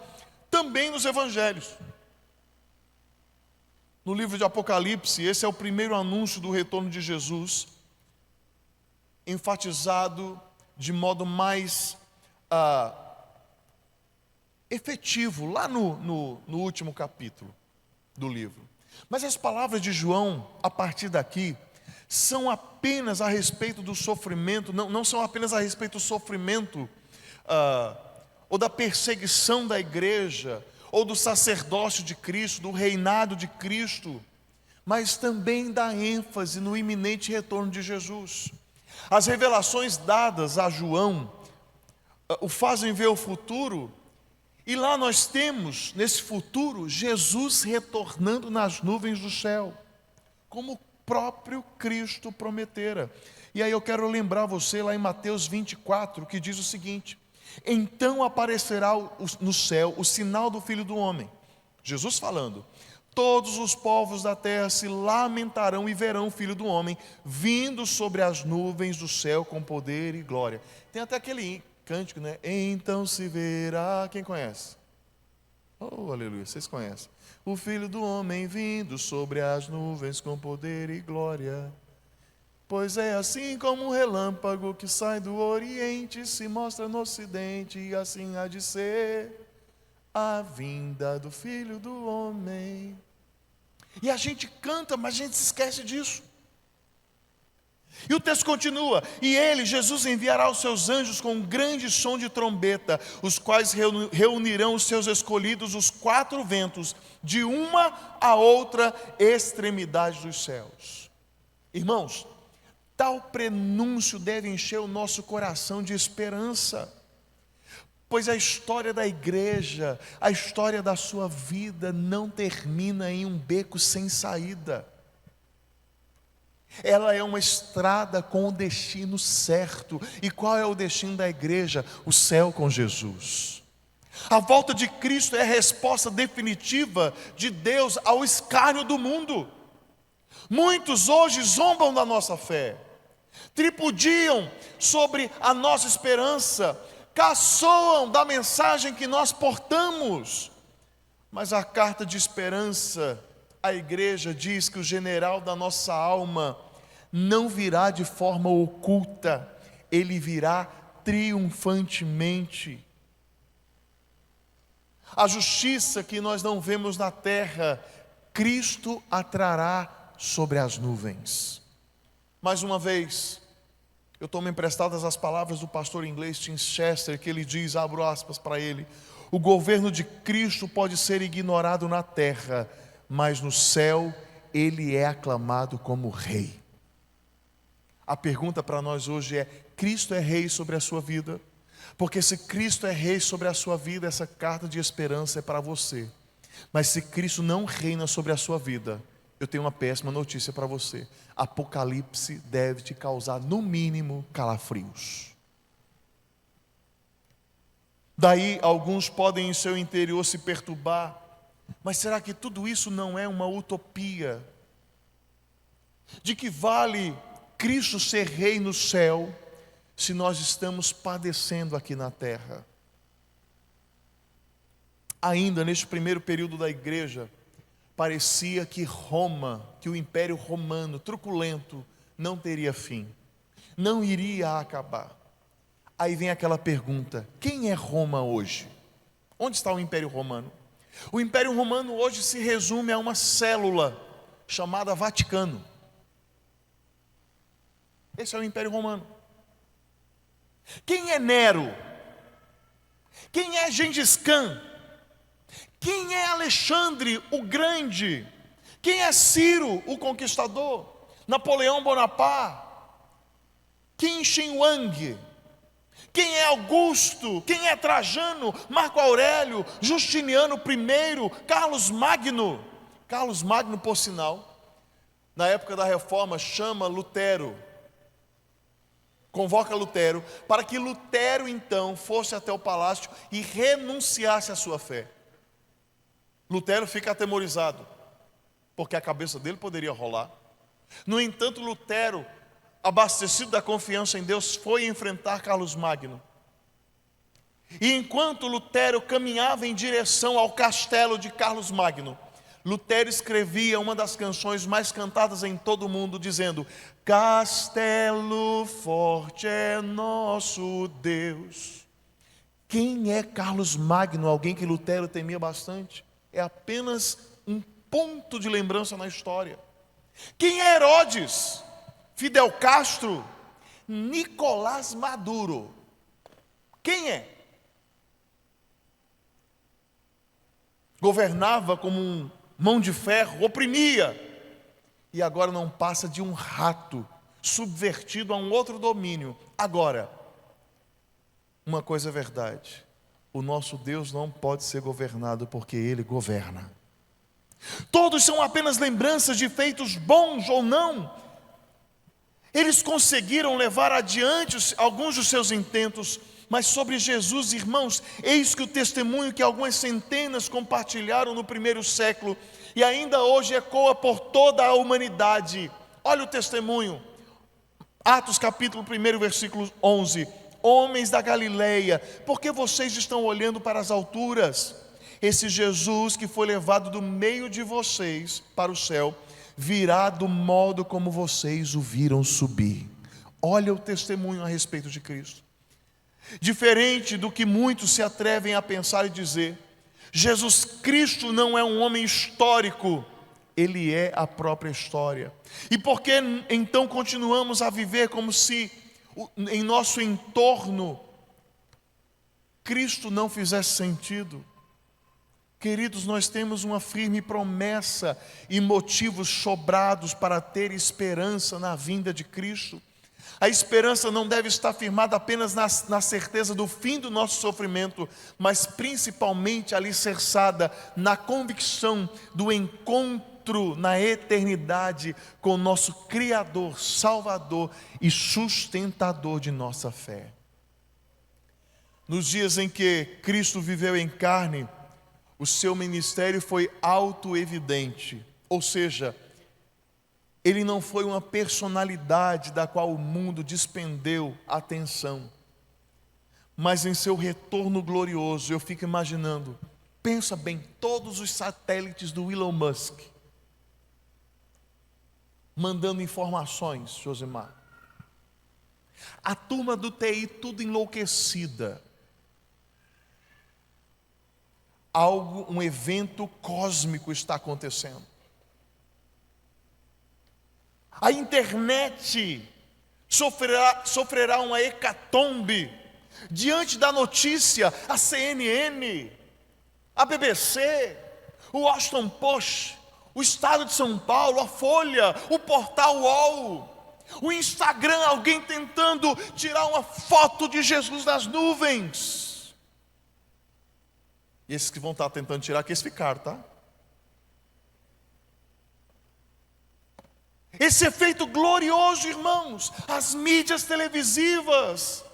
também nos evangelhos. No livro de Apocalipse, esse é o primeiro anúncio do retorno de Jesus, enfatizado de modo mais efetivo, lá no último capítulo do livro. Mas as palavras de João, a partir daqui, são apenas a respeito do sofrimento, não são apenas a respeito do sofrimento ou da perseguição da igreja, ou do sacerdócio de Cristo, do reinado de Cristo, mas também dá ênfase no iminente retorno de Jesus. As revelações dadas a João o fazem ver o futuro, e lá nós temos, nesse futuro, Jesus retornando nas nuvens do céu, como o próprio Cristo prometera. E aí eu quero lembrar você lá em Mateus 24, que diz o seguinte: então aparecerá no céu o sinal do Filho do Homem. Jesus falando: todos os povos da terra se lamentarão e verão o Filho do Homem vindo sobre as nuvens do céu com poder e glória. Tem até aquele cântico, né? Então se verá. Quem conhece? Oh, aleluia, vocês conhecem. O Filho do Homem vindo sobre as nuvens com poder e glória. Pois é assim como um relâmpago que sai do oriente, se mostra no ocidente, e assim há de ser a vinda do Filho do Homem. E a gente canta, mas a gente se esquece disso. E o texto continua: e ele, Jesus, enviará os seus anjos com um grande som de trombeta, os quais reunirão os seus escolhidos, os quatro ventos, de uma a outra extremidade dos céus. Irmãos, tal prenúncio deve encher o nosso coração de esperança, pois a história da igreja, a história da sua vida não termina em um beco sem saída. Ela é uma estrada com o destino certo. E qual é o destino da igreja? O céu com Jesus. A volta de Cristo é a resposta definitiva de Deus ao escárnio do mundo. Muitos hoje zombam da nossa fé, tripudiam sobre a nossa esperança, caçoam da mensagem que nós portamos. Mas a carta de esperança à igreja diz que o general da nossa alma não virá de forma oculta, ele virá triunfantemente. A justiça que nós não vemos na terra Cristo atrará sobre as nuvens. Mais uma vez, eu tomo emprestadas as palavras do pastor inglês Tim Chester, que ele diz, abro aspas para ele: o governo de Cristo pode ser ignorado na terra, mas no céu ele é aclamado como rei. A pergunta para nós hoje é: Cristo é rei sobre a sua vida? Porque se Cristo é rei sobre a sua vida, essa carta de esperança é para você. Mas se Cristo não reina sobre a sua vida, eu tenho uma péssima notícia para você: Apocalipse deve te causar no mínimo calafrios. Daí alguns podem em seu interior se perturbar: mas será que tudo isso não é uma utopia? De que vale Cristo ser rei no céu se nós estamos padecendo aqui na terra? Ainda neste primeiro período da igreja, parecia que Roma, que o Império Romano, truculento, não teria fim, não iria acabar. Aí vem aquela pergunta: quem é Roma hoje? Onde está o Império Romano? O Império Romano hoje se resume a uma célula chamada Vaticano. Esse é o Império Romano. Quem é Nero? Quem é Gengis Khan? Quem é Alexandre o Grande? Quem é Ciro o Conquistador? Napoleão Bonaparte? Qin Shi Huang? Quem é Augusto? Quem é Trajano? Marco Aurélio? Justiniano I? Carlos Magno? Carlos Magno, por sinal, na época da Reforma, chama Lutero, convoca Lutero, para que Lutero então fosse até o palácio e renunciasse à sua fé. Lutero fica atemorizado, porque a cabeça dele poderia rolar. No entanto, Lutero, abastecido da confiança em Deus, foi enfrentar Carlos Magno. E enquanto Lutero caminhava em direção ao castelo de Carlos Magno, Lutero escrevia uma das canções mais cantadas em todo o mundo, dizendo: castelo forte é nosso Deus. Quem é Carlos Magno? Alguém que Lutero temia bastante? É apenas um ponto de lembrança na história. Quem é Herodes? Fidel Castro? Nicolás Maduro? Quem é? Governava como um mão de ferro, oprimia, e agora não passa de um rato subvertido a um outro domínio. Agora, uma coisa é verdade: o nosso Deus não pode ser governado, porque Ele governa. Todos são apenas lembranças de feitos bons ou não. Eles conseguiram levar adiante alguns dos seus intentos, mas sobre Jesus, irmãos, eis que o testemunho que algumas centenas compartilharam no primeiro século e ainda hoje ecoa por toda a humanidade. Olha o testemunho, Atos capítulo 1, versículo 11: homens da Galileia, por que vocês estão olhando para as alturas? Esse Jesus que foi levado do meio de vocês para o céu, virá do modo como vocês o viram subir. Olha o testemunho a respeito de Cristo. Diferente do que muitos se atrevem a pensar e dizer, Jesus Cristo não é um homem histórico, Ele é a própria história. E por que então continuamos a viver como se em nosso entorno Cristo não fizesse sentido? Queridos, nós temos uma firme promessa e motivos sobrados para ter esperança na vinda de Cristo. A esperança não deve estar firmada apenas na certeza do fim do nosso sofrimento, mas principalmente alicerçada na convicção do encontro na eternidade com o nosso Criador, Salvador e sustentador de nossa fé. Nos dias em que Cristo viveu em carne, o seu ministério foi autoevidente, ou seja, Ele não foi uma personalidade da qual o mundo despendeu atenção. Mas em seu retorno glorioso, eu fico imaginando, pensa bem, todos os satélites do Elon Musk, mandando informações, Josemar. A turma do TI tudo enlouquecida. Um evento cósmico está acontecendo. A internet sofrerá uma hecatombe diante da notícia. A CNN, a BBC, o Washington Post, o Estado de São Paulo, a Folha, o portal UOL, o Instagram, alguém tentando tirar uma foto de Jesus das nuvens. E esses que vão estar tentando tirar, que eles ficaram, tá? Esse efeito glorioso, irmãos, as mídias televisivas.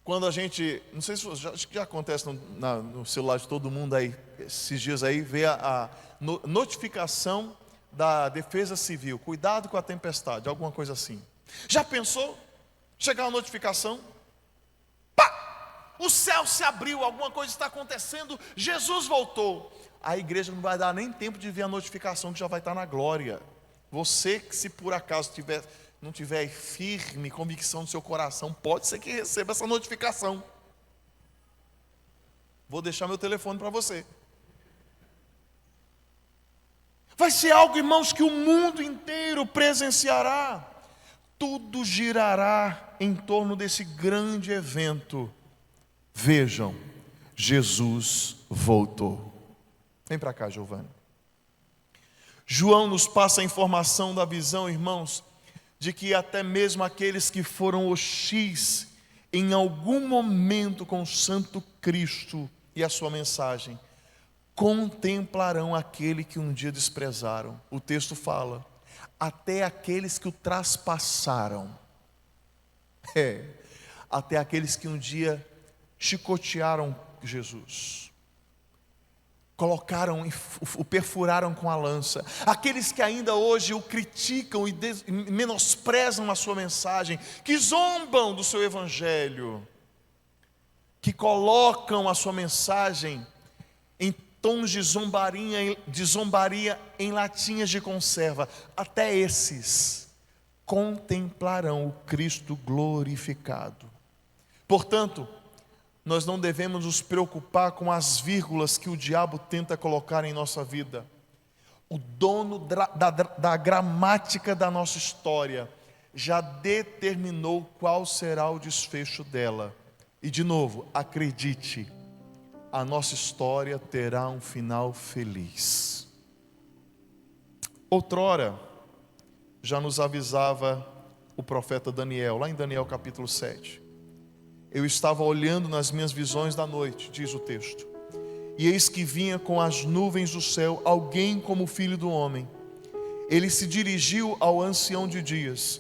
Quando a gente, não sei se já acontece no celular de todo mundo aí, esses dias aí, vê a notificação da Defesa Civil, cuidado com a tempestade, alguma coisa assim. Já pensou? Chegar uma notificação, pá! O céu se abriu, alguma coisa está acontecendo, Jesus voltou. A igreja não vai dar nem tempo de ver a notificação, que já vai estar na glória. Você que, se por acaso não tiver firme convicção no seu coração, pode ser que receba essa notificação. Vou deixar meu telefone para você. Vai ser algo, irmãos, que o mundo inteiro presenciará. Tudo girará em torno desse grande evento. Vejam, Jesus voltou. Vem para cá, Giovana. João nos passa a informação da visão, irmãos, de que até mesmo aqueles que foram hostis em algum momento com o Santo Cristo e a sua mensagem, contemplarão aquele que um dia desprezaram. O texto fala, até aqueles que o traspassaram, até aqueles que um dia chicotearam Jesus, o perfuraram com a lança, aqueles que ainda hoje o criticam e menosprezam a sua mensagem, que zombam do seu evangelho, que colocam a sua mensagem em tons de zombaria em latinhas de conserva, até esses contemplarão o Cristo glorificado. Portanto, nós não devemos nos preocupar com as vírgulas que o diabo tenta colocar em nossa vida. O dono da gramática da nossa história já determinou qual será o desfecho dela. E de novo, acredite, a nossa história terá um final feliz. Outrora, já nos avisava o profeta Daniel, lá em Daniel capítulo 7. Eu estava olhando nas minhas visões da noite, diz o texto, e eis que vinha com as nuvens do céu alguém como o filho do homem. Ele se dirigiu ao ancião de dias,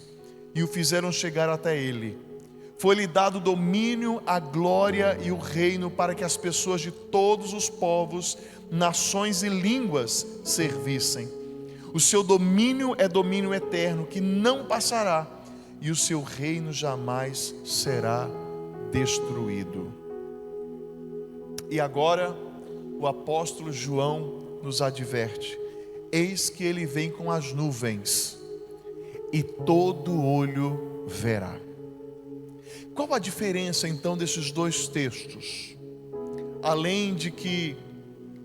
e o fizeram chegar até ele. Foi-lhe dado o domínio, a glória e o reino, para que as pessoas de todos os povos, nações e línguas servissem. O seu domínio é domínio eterno, que não passará, e o seu reino jamais será destruído. E agora o apóstolo João nos adverte: eis que ele vem com as nuvens, e todo olho verá. Qual a diferença então desses dois textos? Além de que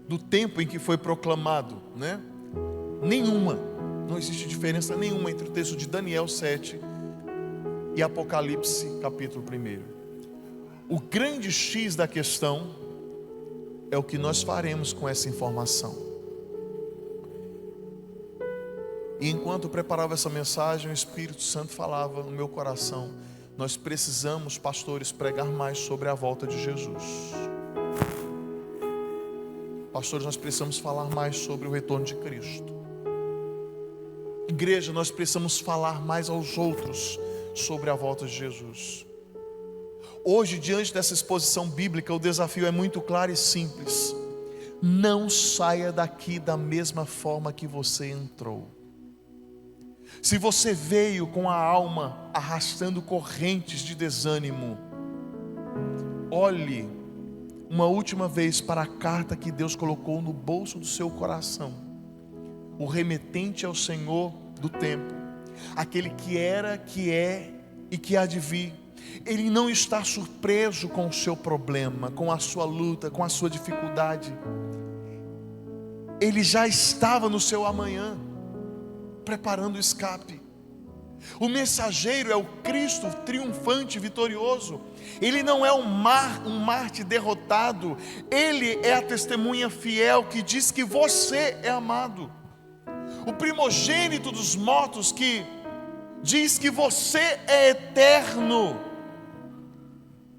do tempo em que foi proclamado, né? Não existe diferença nenhuma entre o texto de Daniel 7 e Apocalipse capítulo 1. O grande X da questão é o que nós faremos com essa informação. E enquanto eu preparava essa mensagem, o Espírito Santo falava no meu coração: nós precisamos, pastores, pregar mais sobre a volta de Jesus. Pastores, nós precisamos falar mais sobre o retorno de Cristo. Igreja, nós precisamos falar mais aos outros sobre a volta de Jesus. Hoje, diante dessa exposição bíblica, o desafio é muito claro e simples: não saia daqui da mesma forma que você entrou. Se você veio com a alma arrastando correntes de desânimo, olhe uma última vez para a carta que Deus colocou no bolso do seu coração. O remetente ao Senhor do tempo, aquele que era, que é e que há de vir. Ele não está surpreso com o seu problema, com a sua luta, com a sua dificuldade. Ele já estava no seu amanhã. preparando o escape. O mensageiro é o Cristo triunfante, vitorioso. Ele não é um Marte derrotado. Ele é a testemunha fiel que diz que você é amado. O primogênito dos mortos que diz que você é eterno.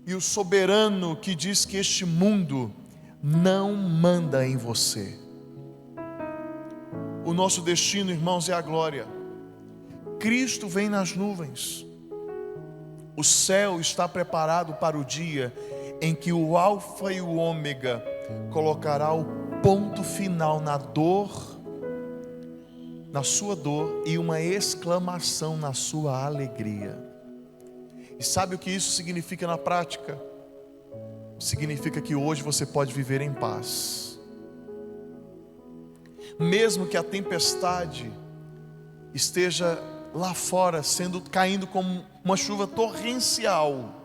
E o soberano que diz que este mundo não manda em você. O nosso destino, irmãos, é a glória. Cristo vem nas nuvens. O céu está preparado para o dia em que o Alfa e o Ômega colocará o ponto final na dor, na sua dor, e uma exclamação na sua alegria. E sabe o que isso significa na prática? Significa que hoje você pode viver em paz. Mesmo que a tempestade esteja lá fora, caindo como uma chuva torrencial,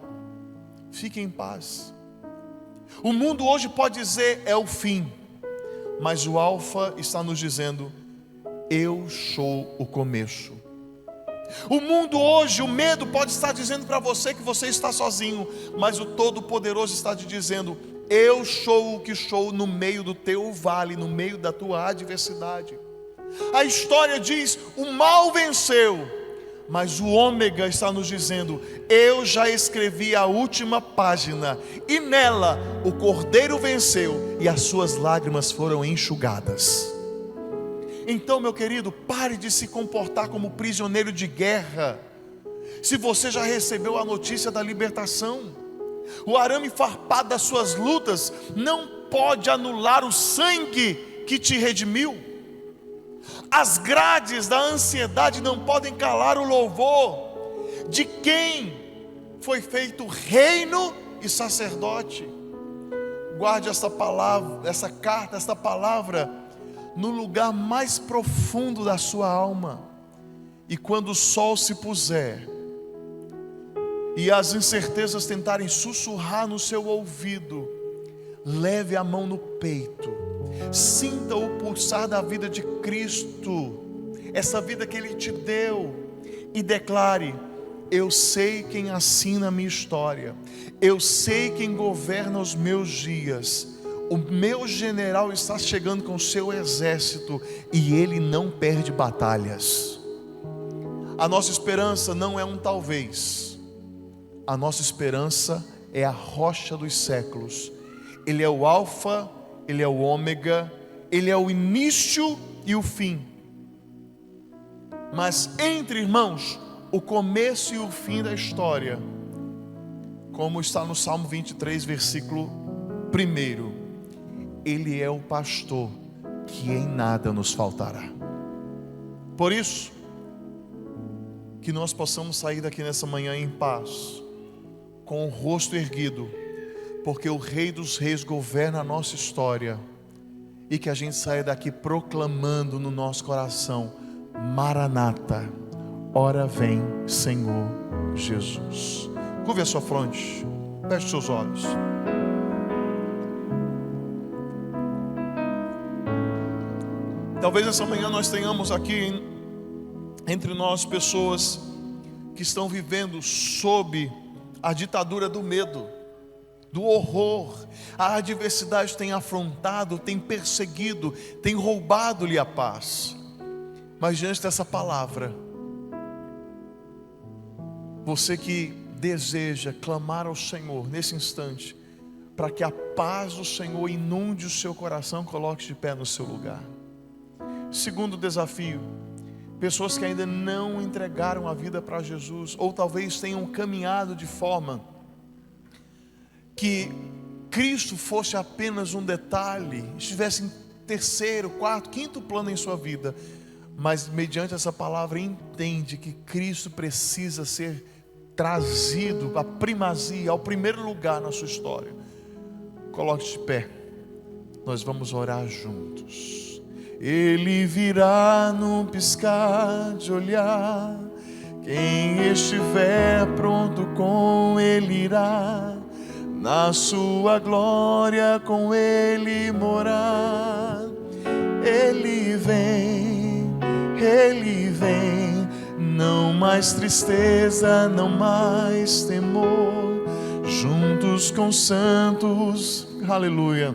fique em paz. O mundo hoje pode dizer é o fim, mas o Alfa está nos dizendo: eu sou o começo. O mundo hoje, o medo pode estar dizendo para você que você está sozinho, mas o Todo-Poderoso está te dizendo: eu sou o que sou no meio do teu vale, no meio da tua adversidade. A história diz: o mal venceu, mas o Ômega está nos dizendo: eu já escrevi a última página, e nela o Cordeiro venceu e as suas lágrimas foram enxugadas. Então, meu querido, pare de se comportar como prisioneiro de guerra. Se você já recebeu a notícia da libertação, o arame farpado das suas lutas não pode anular o sangue que te redimiu. As grades da ansiedade não podem calar o louvor de quem foi feito reino e sacerdote. Guarde esta palavra, essa carta, esta palavra no lugar mais profundo da sua alma. E quando o sol se puser e as incertezas tentarem sussurrar no seu ouvido, leve a mão no peito, sinta o pulsar da vida de Cristo, essa vida que Ele te deu, e declare: eu sei quem assina a minha história, eu sei quem governa os meus dias. O meu general está chegando com o seu exército e ele não perde batalhas. A nossa esperança não é um talvez. A nossa esperança é a rocha dos séculos. Ele é o Alfa, Ele é o Ômega, Ele é o início e o fim. Mas entre, irmãos, o começo e o fim da história, como está no Salmo 23, versículo 1, Ele é o pastor que em nada nos faltará. Por isso, que nós possamos sair daqui nessa manhã em paz, com o rosto erguido, porque o Rei dos Reis governa a nossa história, e que a gente saia daqui proclamando no nosso coração: Maranata, ora vem Senhor Jesus. Curve a sua fronte, feche seus olhos. Talvez essa manhã nós tenhamos aqui entre nós pessoas que estão vivendo sob a ditadura do medo, do horror. A adversidade tem afrontado, tem perseguido, tem roubado-lhe a paz. Mas diante dessa palavra, você que deseja clamar ao Senhor nesse instante, para que a paz do Senhor inunde o seu coração, coloque-se de pé no seu lugar. Segundo desafio: pessoas que ainda não entregaram a vida para Jesus, ou talvez tenham caminhado de forma que Cristo fosse apenas um detalhe, estivesse em terceiro, quarto, quinto plano em sua vida, mas mediante essa palavra entende que Cristo precisa ser trazido à primazia, ao primeiro lugar na sua história. Coloque-se de pé, nós vamos orar juntos. Ele virá num piscar de olhar, quem estiver pronto com Ele irá, na sua glória com Ele morar. Ele vem, Ele vem. Não mais tristeza, não mais temor, juntos com os santos, aleluia.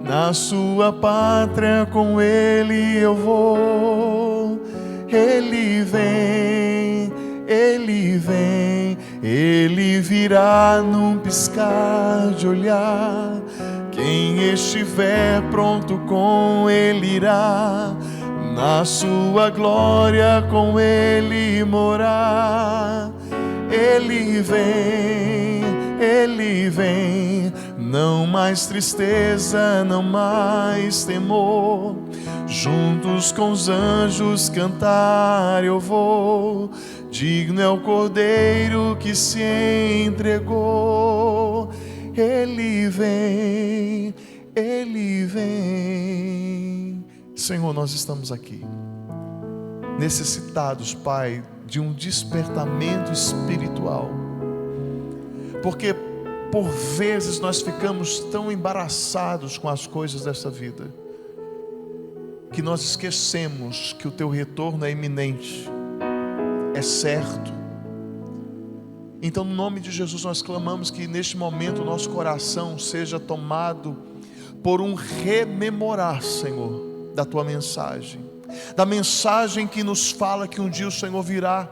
Na sua pátria com Ele eu vou. Ele vem, Ele vem, Ele virá num piscar de olhar. Quem estiver pronto com Ele irá, na sua glória com Ele morar. Ele vem, não mais tristeza, não mais temor, juntos com os anjos cantar eu vou. Digno é o Cordeiro que se entregou. Ele vem, Ele vem. Senhor, nós estamos aqui necessitados, Pai, de um despertamento espiritual, porque por vezes nós ficamos tão embaraçados com as coisas dessa vida, que nós esquecemos que o Teu retorno é iminente, é certo. Então, no nome de Jesus, nós clamamos que neste momento o nosso coração seja tomado por um rememorar, Senhor, da Tua mensagem, da mensagem que nos fala que um dia o Senhor virá,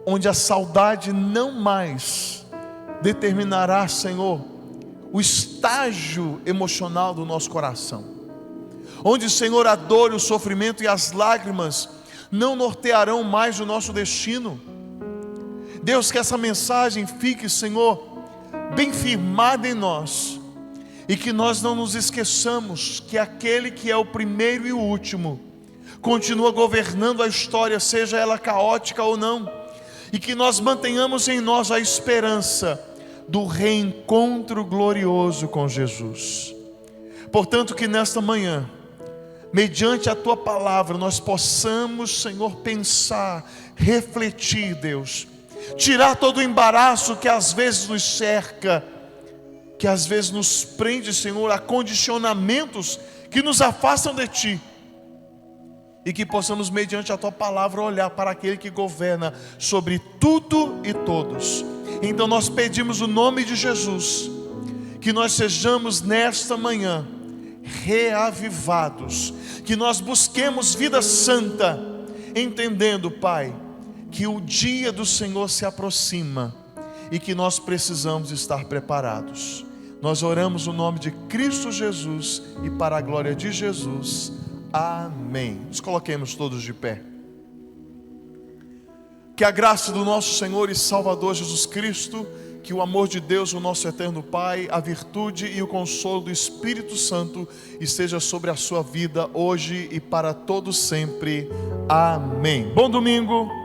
onde a saudade não mais determinará, Senhor, o estágio emocional do nosso coração, onde, Senhor, a dor, o sofrimento e as lágrimas não nortearão mais o nosso destino. Deus, que essa mensagem fique, Senhor, bem firmada em nós, e que nós não nos esqueçamos que aquele que é o primeiro e o último continua governando a história, seja ela caótica ou não, e que nós mantenhamos em nós a esperança do reencontro glorioso com Jesus. Portanto, que nesta manhã, mediante a Tua palavra, nós possamos, Senhor, pensar, refletir, Deus, tirar todo o embaraço que às vezes nos cerca, que às vezes nos prende, Senhor, a condicionamentos que nos afastam de Ti, e que possamos, mediante a Tua palavra, olhar para aquele que governa sobre tudo e todos. Então nós pedimos o nome de Jesus, que nós sejamos nesta manhã reavivados, que nós busquemos vida santa, entendendo, Pai, que o dia do Senhor se aproxima e que nós precisamos estar preparados. Nós oramos no nome de Cristo Jesus e para a glória de Jesus. Amém. Nos coloquemos todos de pé. Que a graça do nosso Senhor e Salvador Jesus Cristo, que o amor de Deus, o nosso eterno Pai, a virtude e o consolo do Espírito Santo esteja sobre a sua vida hoje e para todo sempre. Amém. Bom domingo.